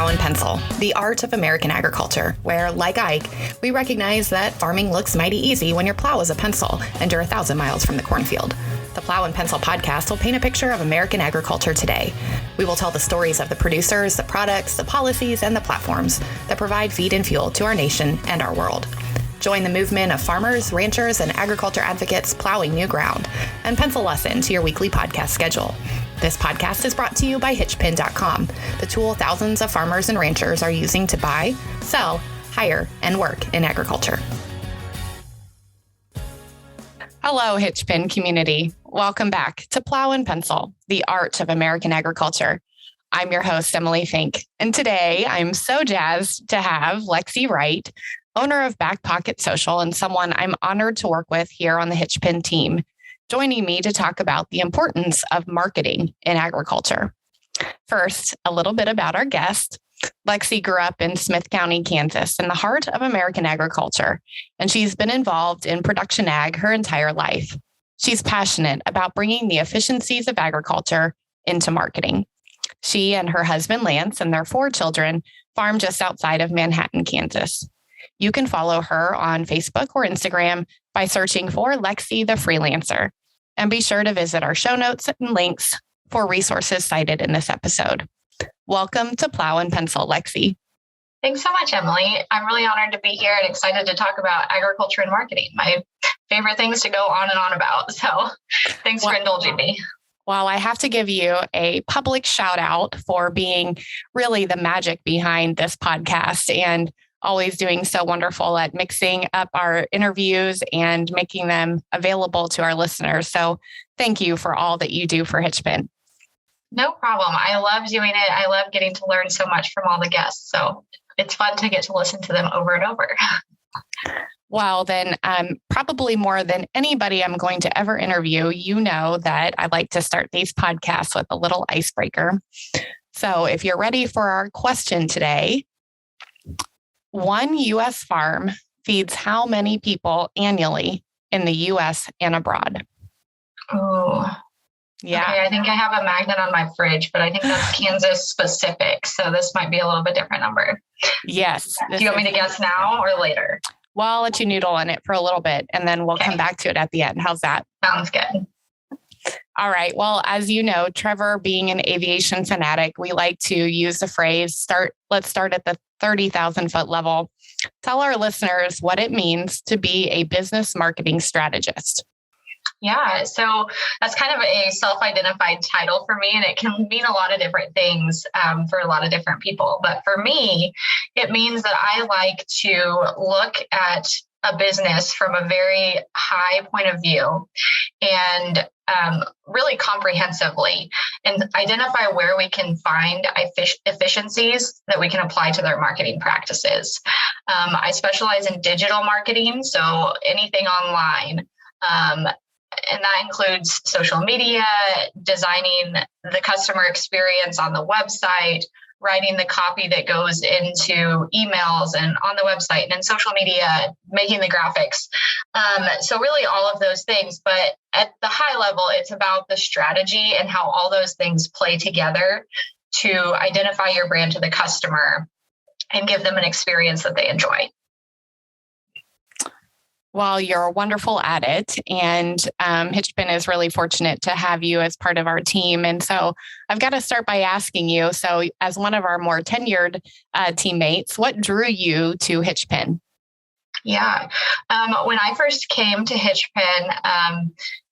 Plow and Pencil, the art of American agriculture, where, like Ike, we recognize that farming looks mighty easy when your plow is a pencil and you're 1,000 miles from the cornfield. The Plow and Pencil podcast will paint a picture of American agriculture today. We will tell the stories of the producers, the products, the policies, and the platforms that provide feed and fuel to our nation and our world. Join the movement of farmers, ranchers, and agriculture advocates plowing new ground, and pencil us into your weekly podcast schedule. This podcast is brought to you by HitchPin.com, the tool thousands of farmers and ranchers are using to buy, sell, hire, and work in agriculture. Hello, HitchPin community. Welcome back to Plow and Pencil, the art of American agriculture. I'm your host, Emily Fink, and today I'm so jazzed to have Lexi Wright, owner of Back Pocket Social, and someone I'm honored to work with here on the HitchPin team, joining me to talk about the importance of marketing in agriculture. First, a little bit about our guest. Lexi grew up in Smith County, Kansas, in the heart of American agriculture, and she's been involved in production ag her entire life. She's passionate about bringing the efficiencies of agriculture into marketing. She and her husband, Lance, and their 4 children farm just outside of Manhattan, Kansas. You can follow her on Facebook or Instagram by searching for Lexi the Freelancer. And be sure to visit our show notes and links for resources cited in this episode. Welcome to Plow and Pencil, Lexi. Thanks so much, Emily. I'm really honored to be here and excited to talk about agriculture and marketing, my favorite things to go on and on about. So thanks for indulging me. Well, I have to give you a public shout out for being really the magic behind this podcast and always doing so wonderful at mixing up our interviews and making them available to our listeners. So thank you for all that you do for HitchPin. No problem. I love doing it. I love getting to learn so much from all the guests. So it's fun to get to listen to them over and over. Well, then probably more than anybody I'm going to ever interview, you know that I like to start these podcasts with a little icebreaker. So if you're ready for our question today, one U.S. farm feeds how many people annually in the U.S. and abroad? Oh, yeah. Okay, I think I have a magnet on my fridge, but I think that's Kansas specific. So this might be a little bit different number. Yes. Do you want me to guess now or later? Well, I'll let you noodle on it for a little bit, and then we'll come back to it at the end. How's that? Sounds good. All right. Well, as you know, Trevor being an aviation fanatic, we like to use the phrase, let's start at the 30,000 foot level. Tell our listeners what it means to be a business marketing strategist. Yeah, so that's kind of a self-identified title for me, and it can mean a lot of different things for a lot of different people. But for me, it means that I like to look at a business from a very high point of view and really comprehensively and identify where we can find efficiencies that we can apply to their marketing practices. I specialize in digital marketing, so anything online. And that includes social media, designing the customer experience on the website, writing the copy that goes into emails and on the website and in social media, making the graphics. So really all of those things. But at the high level, it's about the strategy and how all those things play together to identify your brand to the customer and give them an experience that they enjoy. Well, you're wonderful at it, and HitchPin is really fortunate to have you as part of our team. And so I've got to start by asking you, so as one of our more tenured teammates, what drew you to HitchPin? Yeah, when I first came to HitchPin,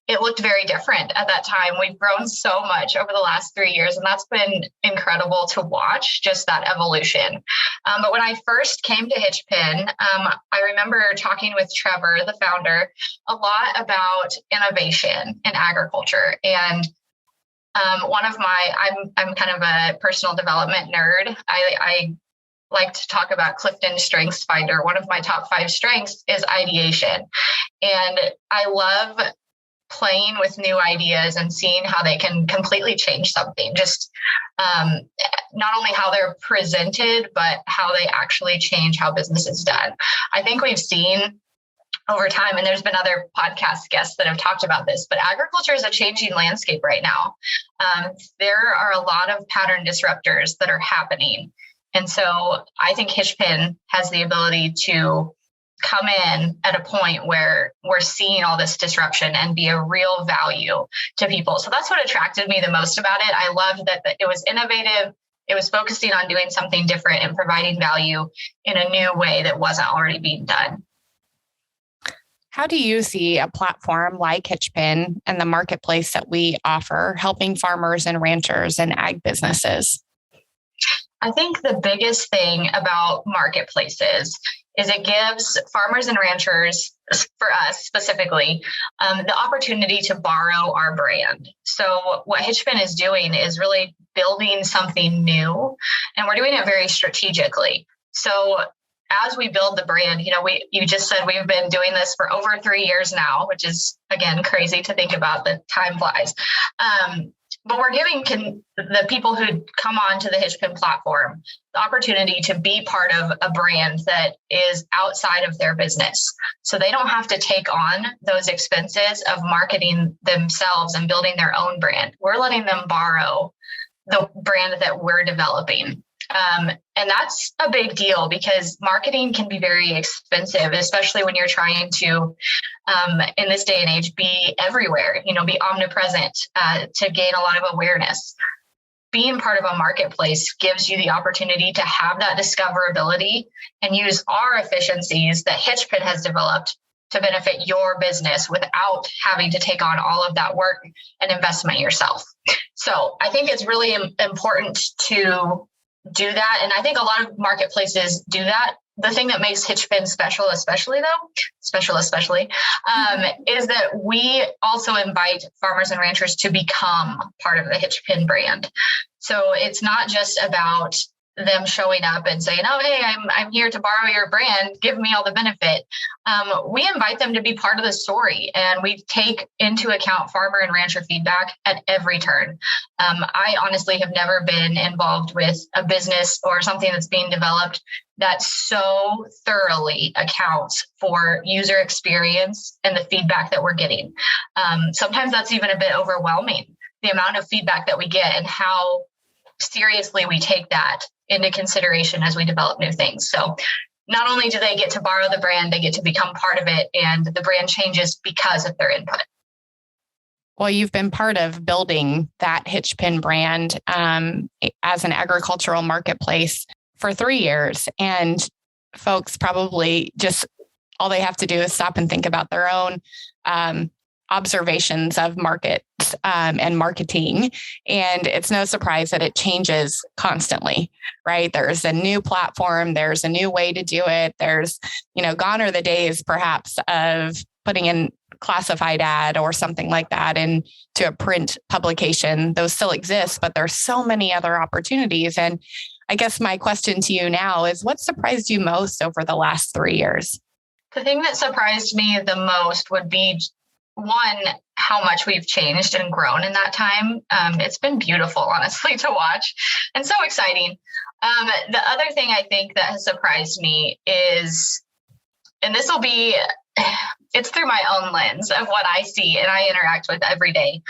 it looked very different at that time. We've grown so much over the last 3 years, and that's been incredible to watch, just that evolution. But when I first came to HitchPin, I remember talking with Trevor, the founder, a lot about innovation in agriculture. And I'm kind of a personal development nerd. I like to talk about Clifton Strengths Finder. One of my top 5 strengths is ideation. And I love playing with new ideas and seeing how they can completely change something. Just not only how they're presented, but how they actually change how business is done. I think we've seen over time, and there's been other podcast guests that have talked about this, but agriculture is a changing landscape right now. There are a lot of pattern disruptors that are happening. And so I think HitchPin has the ability to come in at a point where we're seeing all this disruption and be a real value to people. So that's what attracted me the most about it. I loved that it was innovative. It was focusing on doing something different and providing value in a new way that wasn't already being done. How do you see a platform like HitchPin and the marketplace that we offer helping farmers and ranchers and ag businesses? I think the biggest thing about marketplaces is it gives farmers and ranchers, for us specifically, the opportunity to borrow our brand. So what HitchPin is doing is really building something new, and we're doing it very strategically. So as we build the brand, you just said we've been doing this for over 3 years now, which is, again, crazy to think about. The time flies. But we're giving the people who come onto the HitchPin platform the opportunity to be part of a brand that is outside of their business. So they don't have to take on those expenses of marketing themselves and building their own brand. We're letting them borrow the brand that we're developing. And that's a big deal because marketing can be very expensive, especially when you're trying to, in this day and age, be everywhere, be omnipresent to gain a lot of awareness. Being part of a marketplace gives you the opportunity to have that discoverability and use our efficiencies that HitchPin has developed to benefit your business without having to take on all of that work and investment yourself. So I think it's really important to do that. And I think a lot of marketplaces do that. The thing that makes HitchPin special, is that we also invite farmers and ranchers to become part of the HitchPin brand. So it's not just about them showing up and saying, "Oh, hey, I'm here to borrow your brand. Give me all the benefit." We invite them to be part of the story, and we take into account farmer and rancher feedback at every turn. I honestly have never been involved with a business or something that's being developed that so thoroughly accounts for user experience and the feedback that we're getting. Sometimes that's even a bit overwhelming, the amount of feedback that we get and how seriously we take that into consideration as we develop new things. So not only do they get to borrow the brand, they get to become part of it, and the brand changes because of their input. Well, you've been part of building that HitchPin brand as an agricultural marketplace for 3 years. And folks probably just, all they have to do is stop and think about their own observations of markets and marketing. And it's no surprise that it changes constantly, right? There's a new platform, there's a new way to do it. There's, gone are the days perhaps of putting in classified ad or something like that into a print publication. Those still exist, but there's so many other opportunities. And I guess my question to you now is, what surprised you most over the last 3 years? The thing that surprised me the most would be, one, how much we've changed and grown in that time. It's been beautiful, honestly, to watch and so exciting. The other thing I think that has surprised me is, and this will be, it's through my own lens of what I see and I interact with every day.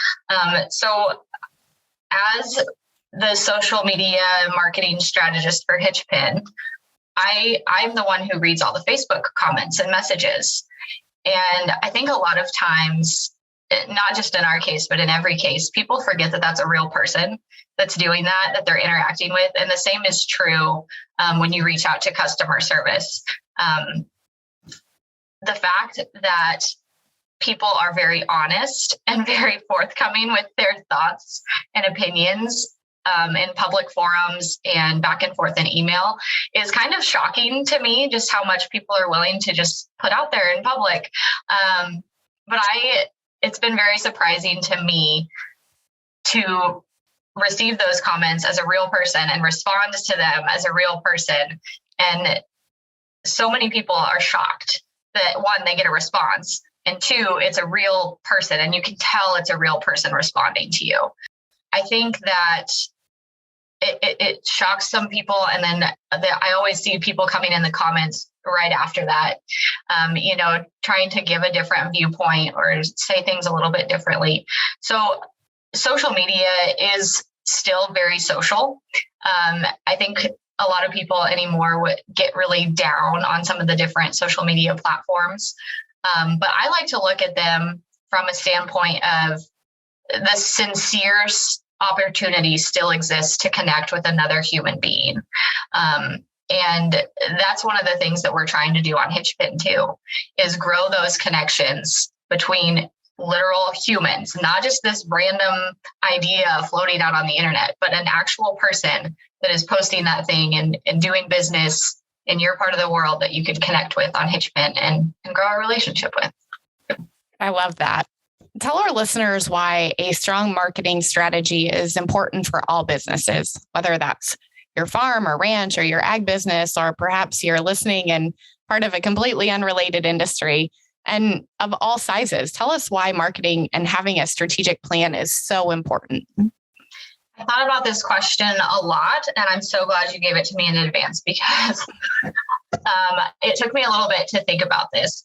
So as the social media marketing strategist for HitchPin, I'm the one who reads all the Facebook comments and messages. And I think a lot of times, not just in our case, but in every case, people forget that that's a real person that's doing that they're interacting with. And the same is true when you reach out to customer service. The fact that people are very honest and very forthcoming with their thoughts and opinions in public forums and back and forth in email is kind of shocking to me, just how much people are willing to just put out there in public. But it's been very surprising to me to receive those comments as a real person and respond to them as a real person. And so many people are shocked that, one, they get a response, and two, it's a real person and you can tell it's a real person responding to you. I think that it shocks some people. And then I always see people coming in the comments right after that, trying to give a different viewpoint or say things a little bit differently. So social media is still very social. I think a lot of people anymore would get really down on some of the different social media platforms. But I like to look at them from a standpoint of the sincere opportunity still exists to connect with another human being. And that's one of the things that we're trying to do on HitchPin too, is grow those connections between literal humans, not just this random idea floating out on the internet, but an actual person that is posting that thing and doing business in your part of the world that you could connect with on HitchPin and grow a relationship with. I love that. Tell our listeners why a strong marketing strategy is important for all businesses, whether that's your farm or ranch or your ag business, or perhaps you're listening and part of a completely unrelated industry and of all sizes. Tell us why marketing and having a strategic plan is so important. I thought about this question a lot, and I'm so glad you gave it to me in advance because it took me a little bit to think about this.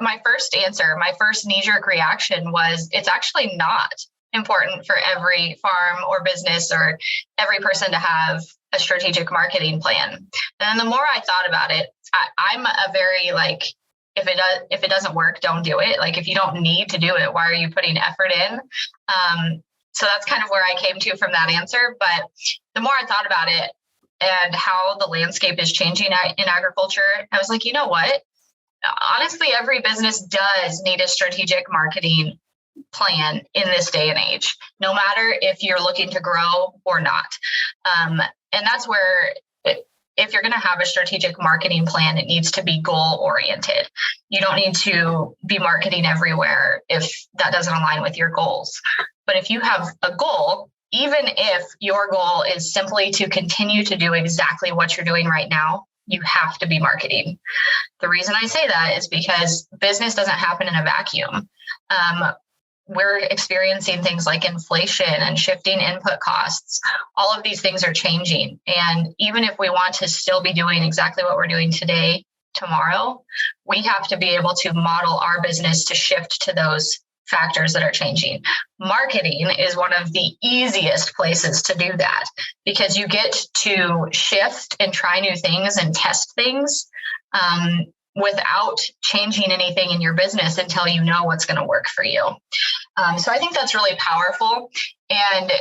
My first answer, my first knee-jerk reaction was it's actually not important for every farm or business or every person to have a strategic marketing plan. And then the more I thought about it, I'm a very if it doesn't work, don't do it. Like if you don't need to do it, why are you putting effort in? So that's kind of where I came to from that answer. But the more I thought about it and how the landscape is changing in agriculture, I was like, you know what? Honestly, every business does need a strategic marketing plan in this day and age, no matter if you're looking to grow or not. And that's where if you're going to have a strategic marketing plan, it needs to be goal oriented. You don't need to be marketing everywhere if that doesn't align with your goals. But if you have a goal, even if your goal is simply to continue to do exactly what you're doing right now, you have to be marketing. The reason I say that is because business doesn't happen in a vacuum. We're experiencing things like inflation and shifting input costs. All of these things are changing. And even if we want to still be doing exactly what we're doing today, tomorrow, we have to be able to model our business to shift to those factors that are changing. Marketing is one of the easiest places to do that because you get to shift and try new things and test things without changing anything in your business until you know what's going to work for you. So I think that's really powerful. And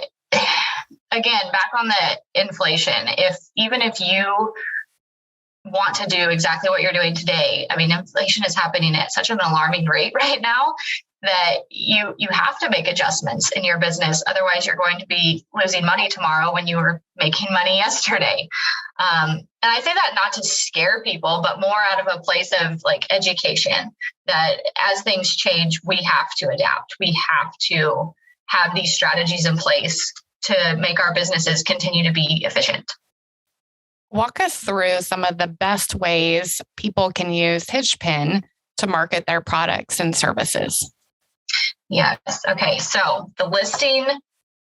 again, back on the inflation, even if you want to do exactly what you're doing today, I mean, inflation is happening at such an alarming rate right now that you have to make adjustments in your business. Otherwise, you're going to be losing money tomorrow when you were making money yesterday. And I say that not to scare people, but more out of a place of education that as things change, we have to adapt. We have to have these strategies in place to make our businesses continue to be efficient. Walk us through some of the best ways people can use HitchPin to market their products and services. Yes. Okay. So the listing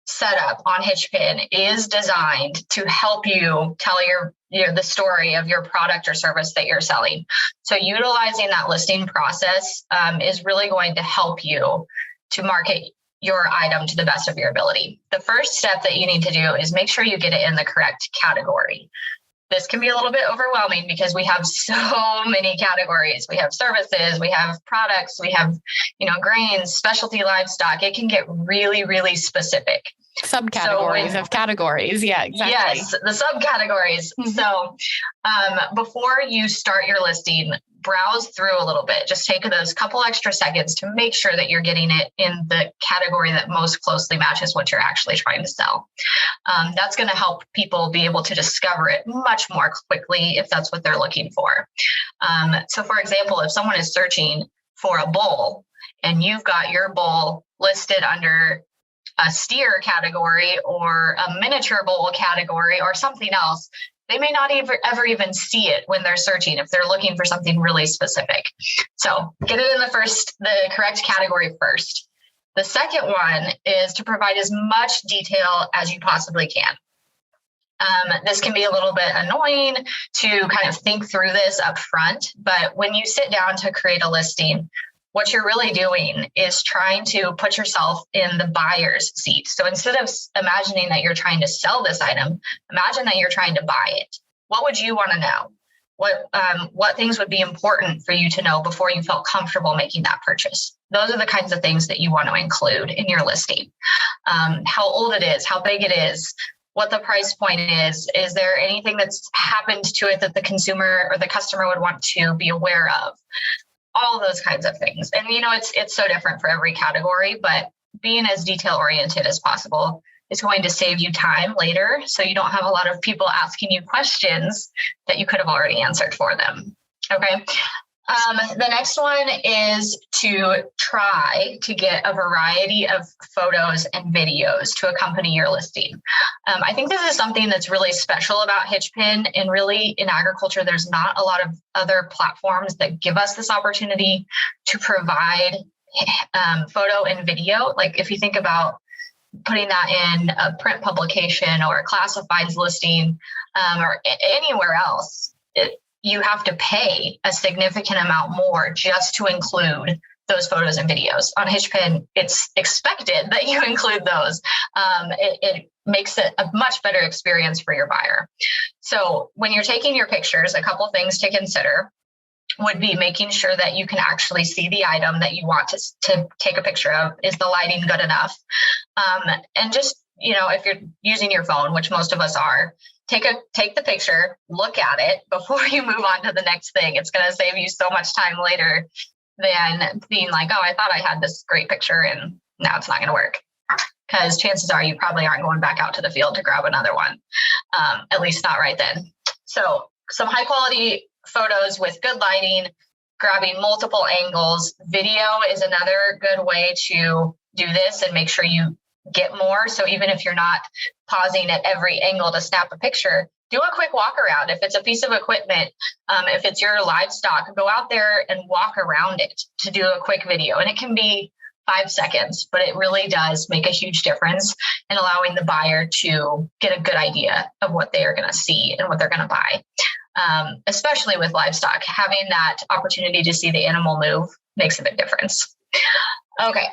setup on HitchPin is designed to help you tell the story of your product or service that you're selling. So utilizing that listing process is really going to help you to market your item to the best of your ability. The first step that you need to do is make sure you get it in the correct category. This can be a little bit overwhelming because we have so many categories. We have services, we have products, we have, grains, specialty livestock. It can get really, really specific. Subcategories of categories. Yeah, exactly. Yes, the subcategories. Mm-hmm. So before you start your listing, browse through a little bit. Just take those couple extra seconds to make sure that you're getting it in the category that most closely matches what you're actually trying to sell. That's going to help people be able to discover it much more quickly if that's what they're looking for. So for example, if someone is searching for a bull and you've got your bull listed under a steer category or a miniature bull category or something else, they may not ever even see it when they're searching if they're looking for something really specific. So get it in the correct category first. The second one is to provide as much detail as you possibly can. This can be a little bit annoying to kind of think through this up front, but when you sit down to create a listing, what you're really doing is trying to put yourself in the buyer's seat. So instead of imagining that you're trying to sell this item, imagine that you're trying to buy it. What would you want to know? What things would be important for you to know before you felt comfortable making that purchase? Those are the kinds of things that you want to include in your listing. How old it is, how big it is, what the price point is there anything that's happened to it that the consumer or the customer would want to be aware of? All those kinds of things. And, it's so different for every category, but being as detail oriented as possible is going to save you time later. So you don't have a lot of people asking you questions that you could have already answered for them. Okay. The next one is to try to get a variety of photos and videos to accompany your listing. I think this is something that's really special about HitchPin, and really in agriculture, there's not a lot of other platforms that give us this opportunity to provide photo and video. Like if you think about putting that in a print publication or a classifieds listing or anywhere else, you have to pay a significant amount more just to include those photos and videos. On HitchPin, it's expected that you include those. It makes it a much better experience for your buyer. So when you're taking your pictures, a couple things to consider would be making sure that you can actually see the item that you want to take a picture of. Is the lighting good enough? And just, if you're using your phone, which most of us are, take the picture, look at it before you move on to the next thing. It's going to save you so much time later than being like, oh, I thought I had this great picture and now it's not going to work. Because chances are you probably aren't going back out to the field to grab another one, at least not right then. So some high quality photos with good lighting, grabbing multiple angles. Video is another good way to do this and make sure you get more. So even if you're not pausing at every angle to snap a picture, do a quick walk around. If it's a piece of equipment, if it's your livestock, go out there and walk around it to do a quick video. And it can be 5 seconds, but it really does make a huge difference in allowing the buyer to get a good idea of what they are going to see and what they're going to buy. Especially with livestock, having that opportunity to see the animal move makes a big difference. Okay.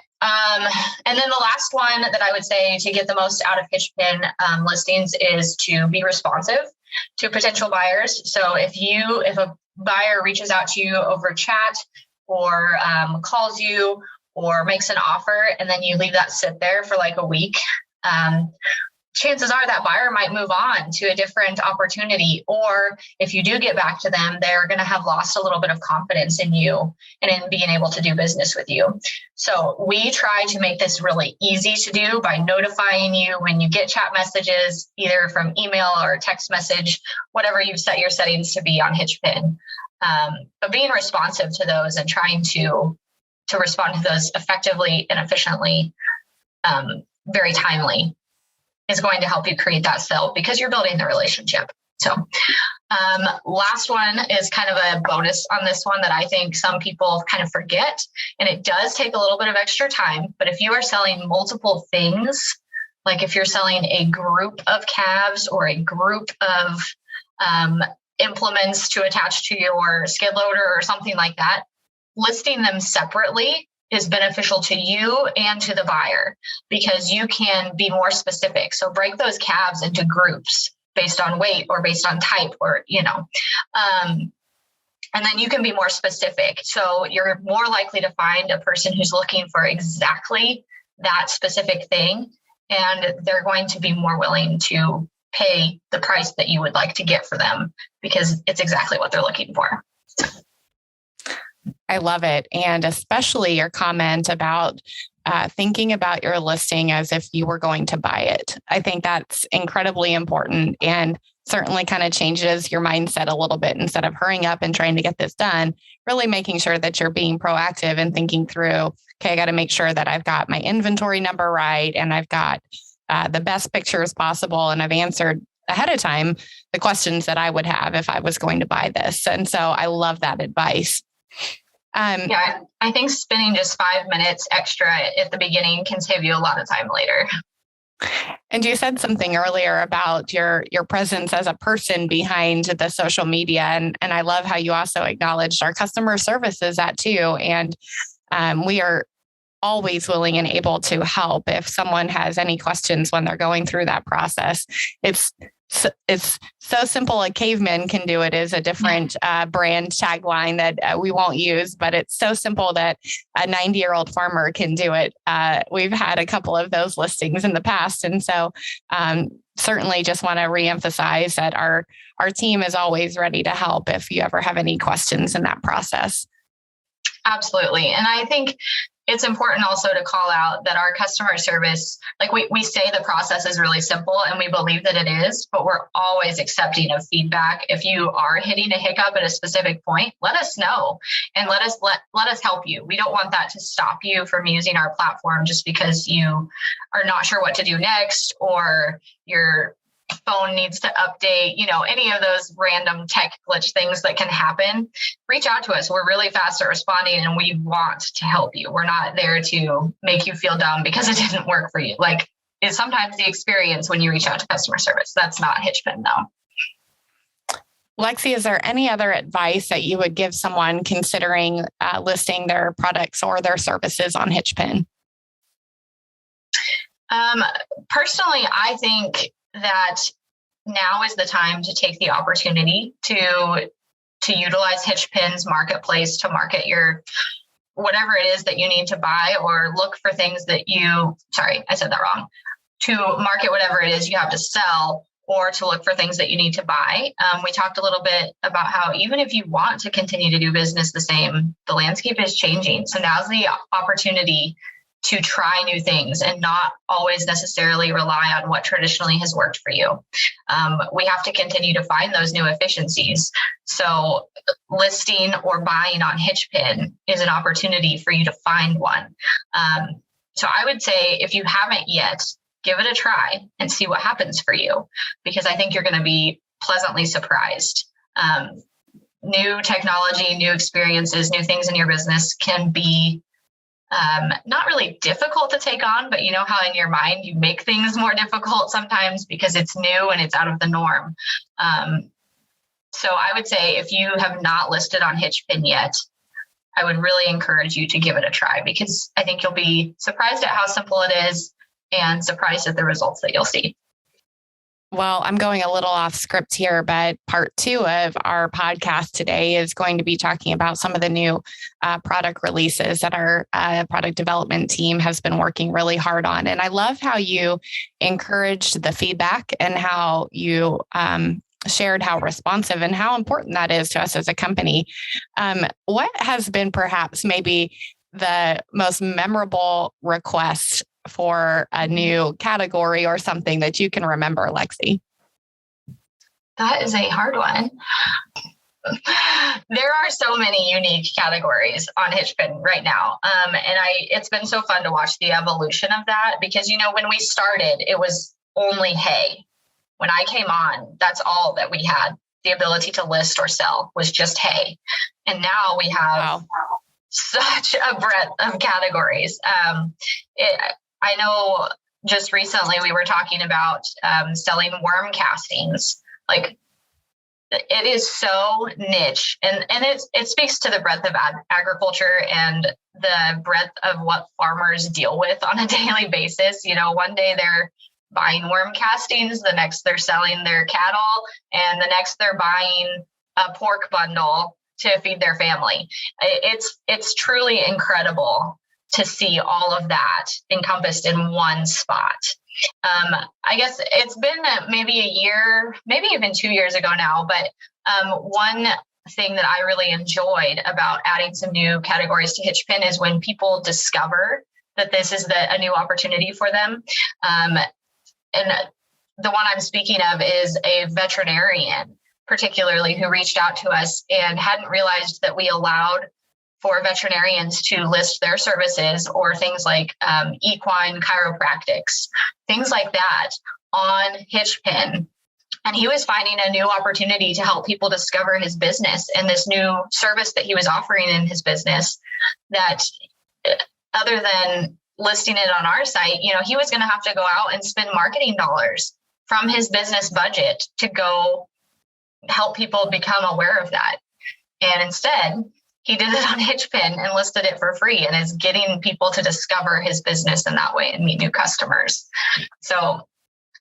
And then the last one that I would say to get the most out of HitchPin listings is to be responsive to potential buyers. So if a buyer reaches out to you over chat or calls you or makes an offer, and then you leave that sit there for like a week, chances are that buyer might move on to a different opportunity. Or if you do get back to them, they're going to have lost a little bit of confidence in you and in being able to do business with you. So we try to make this really easy to do by notifying you when you get chat messages, either from email or text message, whatever you've set your settings to be on HitchPin. But being responsive to those and trying to respond to those effectively and efficiently, very timely, is going to help you create that sale because you're building the relationship. So last one is kind of a bonus on this one that I think some people kind of forget, and it does take a little bit of extra time. But if you are selling multiple things, like if you're selling a group of calves or a group of implements to attach to your skid loader or something like that, listing them separately is beneficial to you and to the buyer because you can be more specific. So break those calves into groups based on weight or based on type or, and then you can be more specific. So you're more likely to find a person who's looking for exactly that specific thing, and they're going to be more willing to pay the price that you would like to get for them because it's exactly what they're looking for. I love it. And especially your comment about thinking about your listing as if you were going to buy it. I think that's incredibly important and certainly kind of changes your mindset a little bit. Instead of hurrying up and trying to get this done, really making sure that you're being proactive and thinking through, okay, I got to make sure that I've got my inventory number right and I've got the best pictures possible. And I've answered ahead of time the questions that I would have if I was going to buy this. And so I love that advice. Yeah, I think spending just 5 minutes extra at the beginning can save you a lot of time later. And you said something earlier about your presence as a person behind the social media. And I love how you also acknowledged our customer service is that too. And we are always willing and able to help if someone has any questions when they're going through that process. It's so simple. A caveman can do it is a different brand tagline that we won't use, but it's so simple that a 90-year-old farmer can do it. We've had a couple of those listings in the past. And so certainly just want to reemphasize that our team is always ready to help if you ever have any questions in that process. Absolutely. And I think it's important also to call out that our customer service, like we say the process is really simple and we believe that it is, but we're always accepting of feedback. If you are hitting a hiccup at a specific point, let us know and let us help you. We don't want that to stop you from using our platform just because you are not sure what to do next or your phone needs to update, any of those random tech glitch things that can happen. Reach out to us. We're really fast at responding and we want to help you. We're not there to make you feel dumb because it didn't work for you. Like it's sometimes the experience when you reach out to customer service. That's not HitchPin though. Lexi, is there any other advice that you would give someone considering listing their products or their services on HitchPin? Personally, I think that now is the time to take the opportunity to utilize HitchPin's marketplace to market your whatever it is that you need to buy or look for things that I said that wrong, to market whatever it is you have to sell or to look for things that you need to buy. We talked a little bit about how even if you want to continue to do business the same, the landscape is changing. So now's the opportunity to try new things and not always necessarily rely on what traditionally has worked for you. We have to continue to find those new efficiencies. So listing or buying on HitchPin is an opportunity for you to find one. So I would say if you haven't yet, give it a try and see what happens for you, because I think you're going to be pleasantly surprised. New technology, new experiences, new things in your business can be not really difficult to take on, but you know how in your mind you make things more difficult sometimes because it's new and it's out of the norm. So I would say if you have not listed on HitchPin yet, I would really encourage you to give it a try because I think you'll be surprised at how simple it is and surprised at the results that you'll see. Well, I'm going a little off script here, but part 2 of our podcast today is going to be talking about some of the new product releases that our product development team has been working really hard on. And I love how you encouraged the feedback and how you shared how responsive and how important that is to us as a company. What has been perhaps maybe the most memorable request for a new category or something that you can remember, Lexi? That is a hard one. There are so many unique categories on HitchPin right now. It's been so fun to watch the evolution of that because, when we started, it was only hay. When I came on, that's all that we had. The ability to list or sell was just hay. And now we have such a breadth of categories. I know just recently we were talking about selling worm castings. Like it is so niche and it speaks to the breadth of agriculture and the breadth of what farmers deal with on a daily basis. One day they're buying worm castings, the next they're selling their cattle, and the next they're buying a pork bundle to feed their family. It's truly incredible to see all of that encompassed in one spot. I guess it's been maybe a year, maybe even 2 years ago now, but one thing that I really enjoyed about adding some new categories to HitchPin is when people discover that this is a new opportunity for them. And the one I'm speaking of is a veterinarian, particularly, who reached out to us and hadn't realized that we allowed for veterinarians to list their services or things like equine chiropractics, things like that on HitchPin. And he was finding a new opportunity to help people discover his business and this new service that he was offering in his business that other than listing it on our site, he was going to have to go out and spend marketing dollars from his business budget to go help people become aware of that. And instead, he did it on HitchPin and listed it for free and is getting people to discover his business in that way and meet new customers. So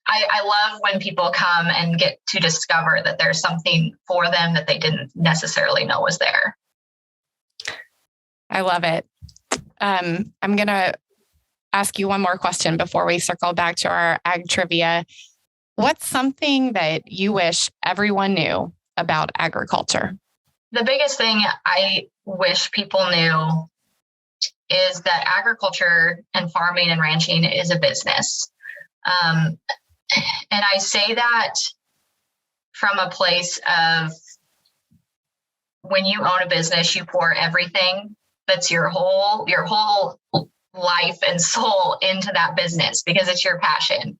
I love when people come and get to discover that there's something for them that they didn't necessarily know was there. I love it. I'm going to ask you one more question before we circle back to our ag trivia. What's something that you wish everyone knew about agriculture? The biggest thing I wish people knew is that agriculture and farming and ranching is a business. And I say that from a place of when you own a business, you pour everything that's your whole life and soul into that business because it's your passion.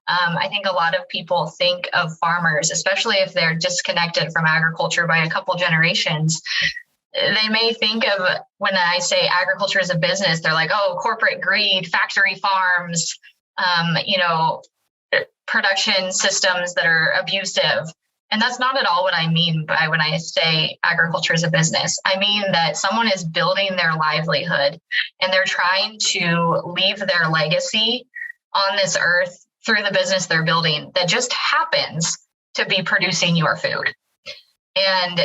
I think a lot of people think of farmers, especially if they're disconnected from agriculture by a couple generations. They may think of, when I say agriculture is a business, they're like, oh, corporate greed, factory farms, production systems that are abusive. And that's not at all what I mean by when I say agriculture is a business. I mean that someone is building their livelihood and they're trying to leave their legacy on this earth through the business they're building that just happens to be producing your food. And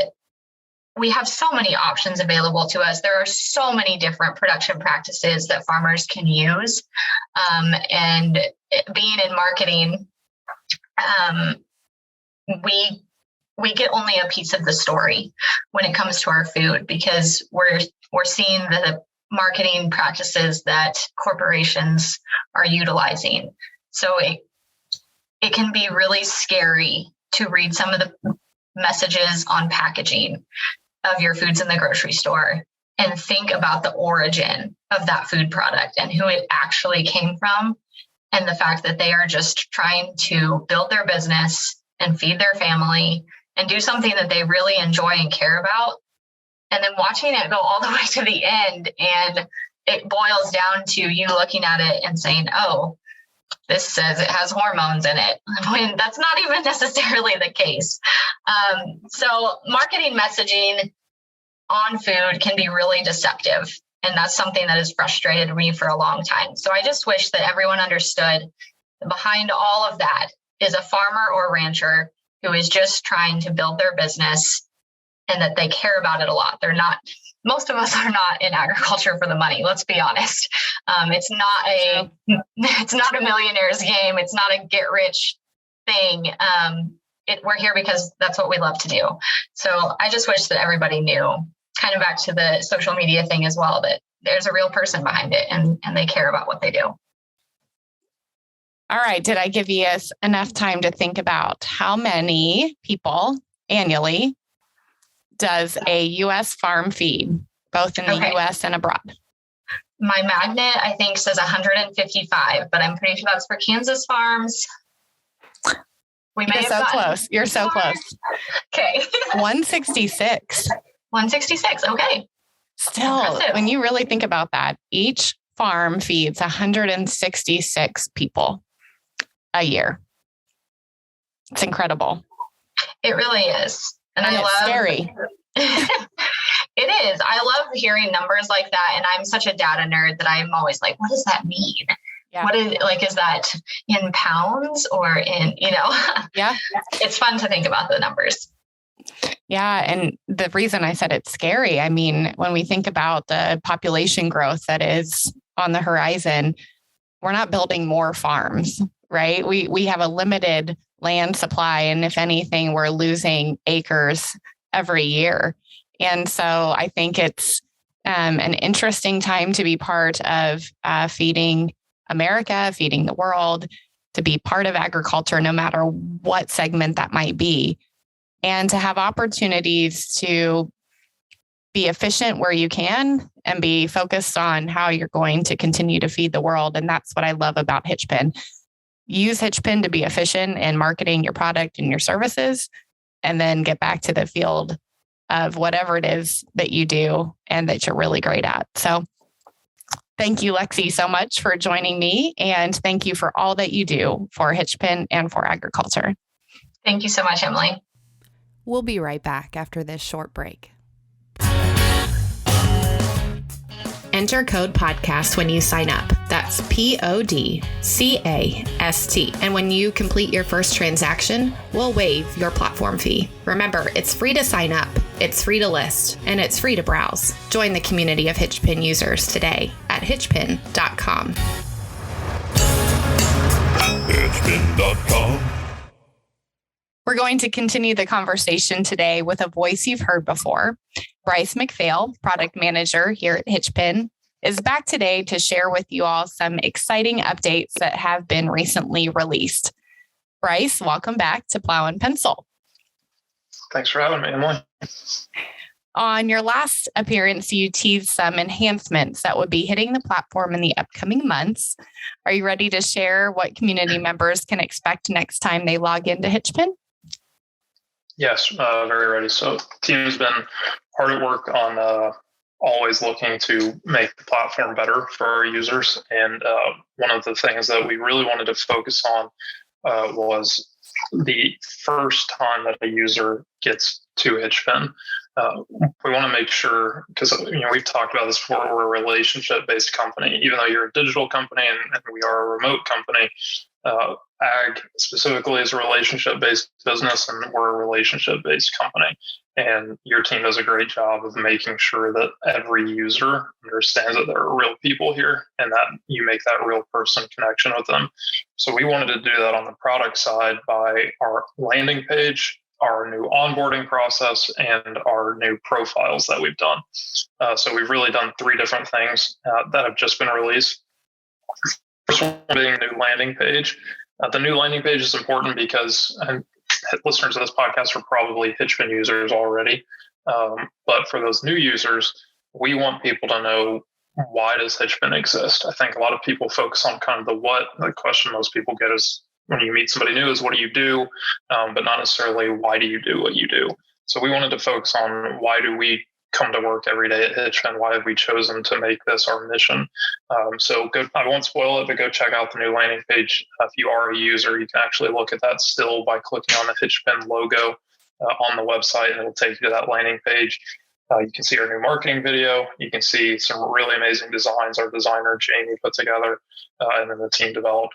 we have so many options available to us. There are so many different production practices that farmers can use. And being in marketing, we get only a piece of the story when it comes to our food because we're seeing the marketing practices that corporations are utilizing. So it can be really scary to read some of the messages on packaging of your foods in the grocery store and think about the origin of that food product and who it actually came from. And the fact that they are just trying to build their business and feed their family and do something that they really enjoy and care about. And then watching it go all the way to the end. And it boils down to you looking at it and saying, oh, this says it has hormones in it, when that's not even necessarily the case. So marketing messaging on food can be really deceptive. And that's something that has frustrated me for a long time. So I just wish that everyone understood that behind all of that is a farmer or rancher who is just trying to build their business and that they care about it a lot. They're not, most of us are not in agriculture for the money. Let's be honest. It's not a millionaire's game. It's not a get rich thing. We're here because that's what we love to do. So I just wish that everybody knew, kind of back to the social media thing as well, that there's a real person behind it and they care about what they do. All right. Did I give you enough time to think about how many people annually does a U.S. farm feed, both in the U.S. and abroad? My magnet, I think, says 155, but I'm pretty sure that's for Kansas farms. You're so close. You're so close. Okay. 166. 166. Okay. Still, impressive. When you really think about that, each farm feeds 166 people a year. It's incredible. It really is. And I it's love scary. It is. I love hearing numbers like that. And I'm such a data nerd that I'm always like, what does that mean? Yeah. What is is that in pounds or in, Yeah. It's fun to think about the numbers. Yeah. And the reason I said it's scary, I mean, when we think about the population growth that is on the horizon, we're not building more farms, right? We have a limited land supply. And if anything, we're losing acres every year. And so I think it's an interesting time to be part of feeding America, feeding the world, to be part of agriculture, no matter what segment that might be, and to have opportunities to be efficient where you can and be focused on how you're going to continue to feed the world. And that's what I love about HitchPin. Use HitchPin to be efficient in marketing your product and your services, and then get back to the field of whatever it is that you do and that you're really great at. So thank you, Lexi, so much for joining me. And thank you for all that you do for HitchPin and for agriculture. Thank you so much, Emily. We'll be right back after this short break. Enter code podcast when you sign up. That's PODCAST. And when you complete your first transaction, we'll waive your platform fee. Remember, it's free to sign up, it's free to list, and it's free to browse. Join the community of HitchPin users today at HitchPin.com. HitchPin.com. We're going to continue the conversation today with a voice you've heard before. Bryce McPhail, product manager here at HitchPin, is back today to share with you all some exciting updates that have been recently released. Bryce, welcome back to Plow and Pencil. Thanks for having me, Emily. On your last appearance, you teased some enhancements that would be hitting the platform in the upcoming months. Are you ready to share what community members can expect next time they log into HitchPin? Yes, very ready. So the team's been hard at work on always looking to make the platform better for our users. And one of the things that we really wanted to focus on was the first time that a user gets to HitchPin. We want to make sure, because we've talked about this before, we're a relationship-based company. Even though you're a digital company and we are a remote company, Ag specifically is a relationship-based business, and we're a relationship-based company. And your team does a great job of making sure that every user understands that there are real people here and that you make that real person connection with them. So we wanted to do that on the product side by our landing page, our new onboarding process, and our new profiles that we've done. So we've really done 3 different things that have just been released. First one being new landing page. The new landing page is important because listeners of this podcast are probably HitchPin users already. But for those new users, we want people to know, why does HitchPin exist? I think a lot of people focus on kind of the what. The question most people get is, when you meet somebody new, is what do you do? But not necessarily why do you do what you do. So we wanted to focus on, why do we come to work every day at HitchPin? Why have we chosen to make this our mission? So I won't spoil it, but go check out the new landing page. If you are a user, you can actually look at that still by clicking on the HitchPin logo on the website, and it'll take you to that landing page. You can see our new marketing video. You can see some really amazing designs our designer, Jamie, put together, and then the team developed.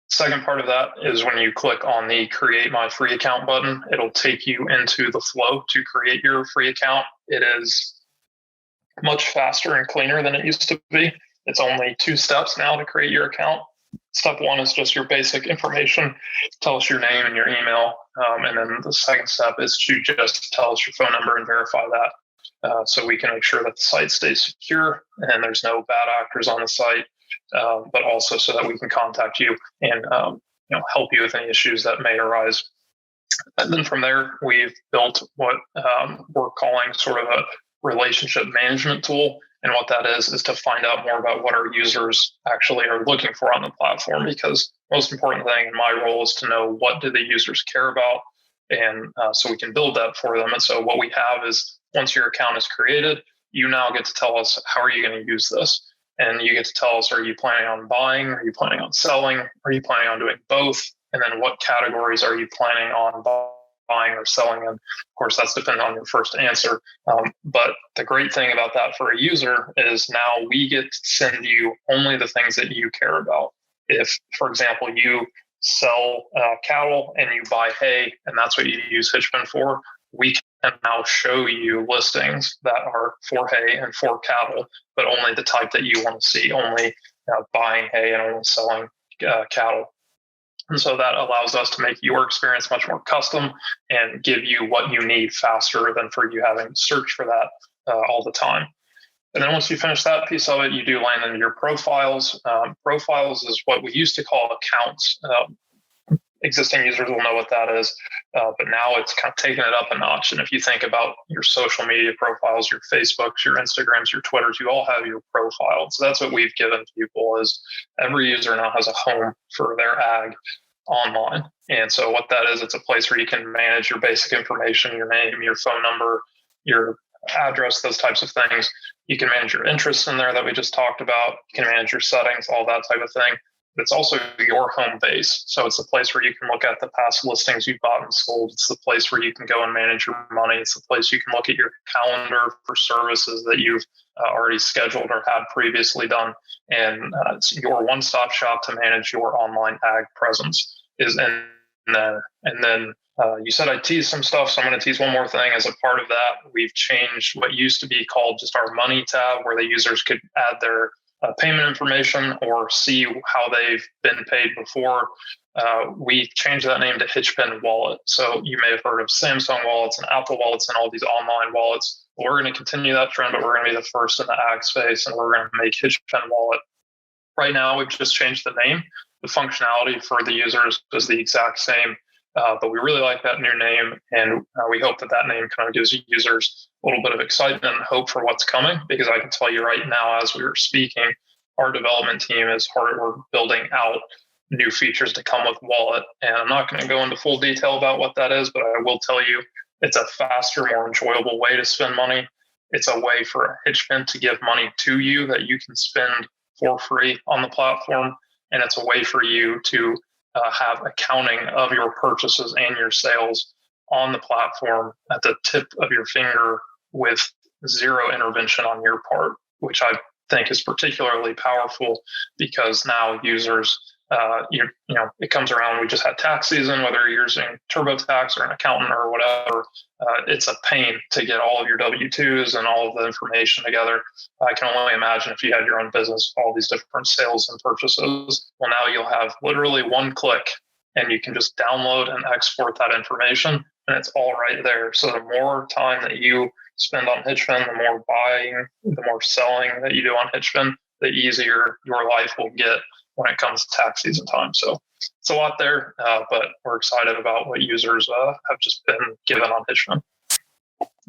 Second part of that is when you click on the Create My Free Account button, it'll take you into the flow to create your free account. It is much faster and cleaner than it used to be. It's only 2 steps now to create your account. Step 1 is just your basic information. Tell us your name and your email. And then the second step is to just tell us your phone number and verify that. So we can make sure that the site stays secure and there's no bad actors on the site. But also so that we can contact you and help you with any issues that may arise. And then from there, we've built what we're calling sort of a relationship management tool. And what that is to find out more about what our users actually are looking for on the platform. Because the most important thing in my role is to know, what do the users care about? And so we can build that for them. And so what we have is, once your account is created, you now get to tell us, how are you going to use this? And you get to tell us, are you planning on buying? Are you planning on selling? Are you planning on doing both? And then what categories are you planning on buying or selling in? Of course, that's dependent on your first answer. But the great thing about that for a user is, now we get to send you only the things that you care about. If, for example, you sell cattle and you buy hay, and that's what you use HitchPin for, we can now show you listings that are for hay and for cattle, but only the type that you want to see, only buying hay and only selling cattle. And so that allows us to make your experience much more custom and give you what you need faster than for you having to search for that all the time. And then once you finish that piece of it, you do land into your profiles. Profiles is what we used to call accounts. Existing users will know what that is, but now it's kind of taking it up a notch. And if you think about your social media profiles, your Facebooks, your Instagrams, your Twitters, you all have your profile. So that's what we've given people, is every user now has a home for their ag online. And so what that is, it's a place where you can manage your basic information, your name, your phone number, your address, those types of things. You can manage your interests in there that we just talked about. You can manage your settings, all that type of thing. It's also your home base. So it's a place where you can look at the past listings you've bought and sold. It's the place where you can go and manage your money. It's the place you can look at your calendar for services that you've already scheduled or had previously done. And it's your one-stop shop to manage your online ag presence. And then you said I'd tease some stuff, so I'm going to tease one more thing. As a part of that, we've changed what used to be called just our money tab, where the users could add their payment information or see how they've been paid before. We changed that name to HitchPin Wallet. So you may have heard of Samsung wallets and Apple wallets and all these online wallets. We're going to continue that trend, but we're going to be the first in the ag space, and we're going to make HitchPin Wallet. Right now, we've just changed the name. The functionality for the users is the exact same, but we really like that new name, and we hope that that name kind of gives users a little bit of excitement and hope for what's coming, because I can tell you right now, as we were speaking, our development team is hard at work building out new features to come with Wallet. And I'm not going to go into full detail about what that is, but I will tell you it's a faster, more enjoyable way to spend money. It's a way for HitchPin to give money to you that you can spend for free on the platform. And it's a way for you to have accounting of your purchases and your sales on the platform at the tip of your finger with zero intervention on your part, which I think is particularly powerful because now users, it comes around. We just had tax season, whether you're using TurboTax or an accountant or whatever. It's a pain to get all of your W-2s and all of the information together. I can only imagine if you had your own business, all these different sales and purchases. Well, now you'll have literally one click and you can just download and export that information, and it's all right there. So the more time that you spend on HitchPin, the more buying, the more selling that you do on HitchPin, the easier your life will get when it comes to tax season time. So it's a lot there, but we're excited about what users have just been given on HitchPin.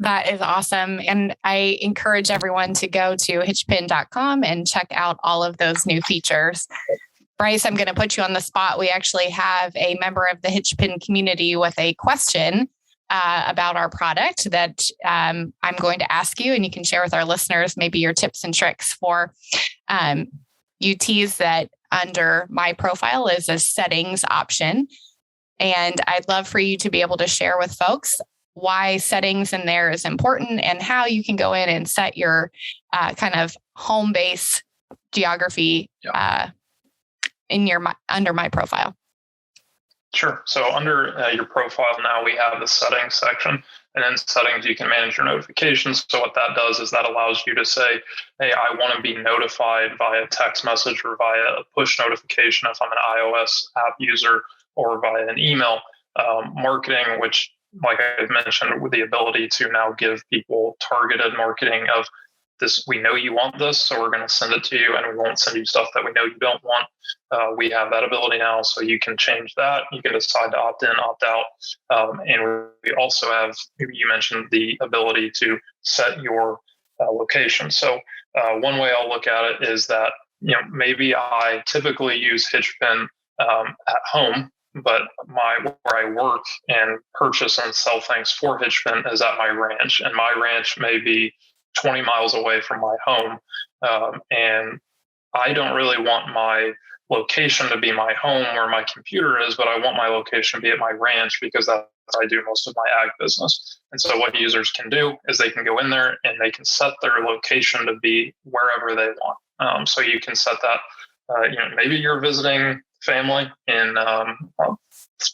That is awesome. And I encourage everyone to go to hitchpin.com and check out all of those new features. Bryce, I'm going to put you on the spot. We actually have a member of the HitchPin community with a question about our product that I'm going to ask you, and you can share with our listeners maybe your tips and tricks for you tease that under my profile is a settings option. And I'd love for you to be able to share with folks why settings in there is important and how you can go in and set your kind of home base geography under my profile. Sure. So under your profile now, we have the settings section. And in settings, you can manage your notifications. So what that does is that allows you to say, hey, I want to be notified via text message or via a push notification if I'm an iOS app user, or via an email. Marketing, which, like I mentioned, with the ability to now give people targeted marketing of this, we know you want this, so we're going to send it to you, and we won't send you stuff that we know you don't want. We have that ability now, so you can change that. You can decide to opt in, opt out. And we also have, you mentioned, the ability to set your location. So one way I'll look at it is that, maybe I typically use HitchPin at home, but where I work and purchase and sell things for HitchPin is at my ranch, and my ranch may be 20 miles away from my home. And I don't really want my location to be my home where my computer is, but I want my location to be at my ranch because that's where I do most of my ag business. And so what users can do is they can go in there and they can set their location to be wherever they want. So you can set that, maybe you're visiting family in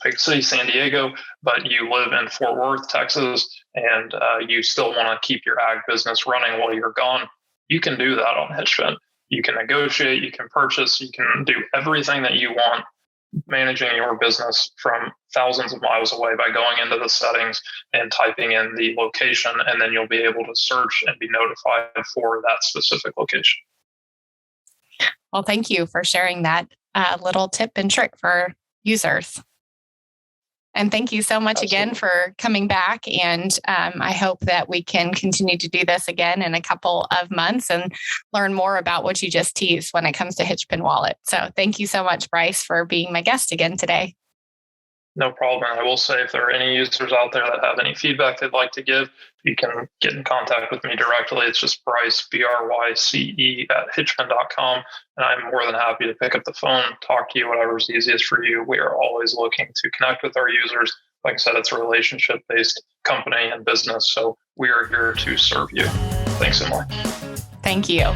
big city, San Diego, but you live in Fort Worth, Texas, and you still want to keep your ag business running while you're gone. You can do that on HitchPin. You can negotiate, you can purchase, you can do everything that you want managing your business from thousands of miles away by going into the settings and typing in the location, and then you'll be able to search and be notified for that specific location. Well, thank you for sharing that little tip and trick for users. And thank you so much again for coming back. And I hope that we can continue to do this again in a couple of months and learn more about what you just teased when it comes to HitchPin Wallet. So thank you so much, Bryce, for being my guest again today. No problem. I will say if there are any users out there that have any feedback they'd like to give, you can get in contact with me directly. It's just Bryce, BRYCE @HitchPin.com. And I'm more than happy to pick up the phone, talk to you, whatever's easiest for you. We are always looking to connect with our users. Like I said, it's a relationship-based company and business. So we are here to serve you. Thanks, Emily. Thank you.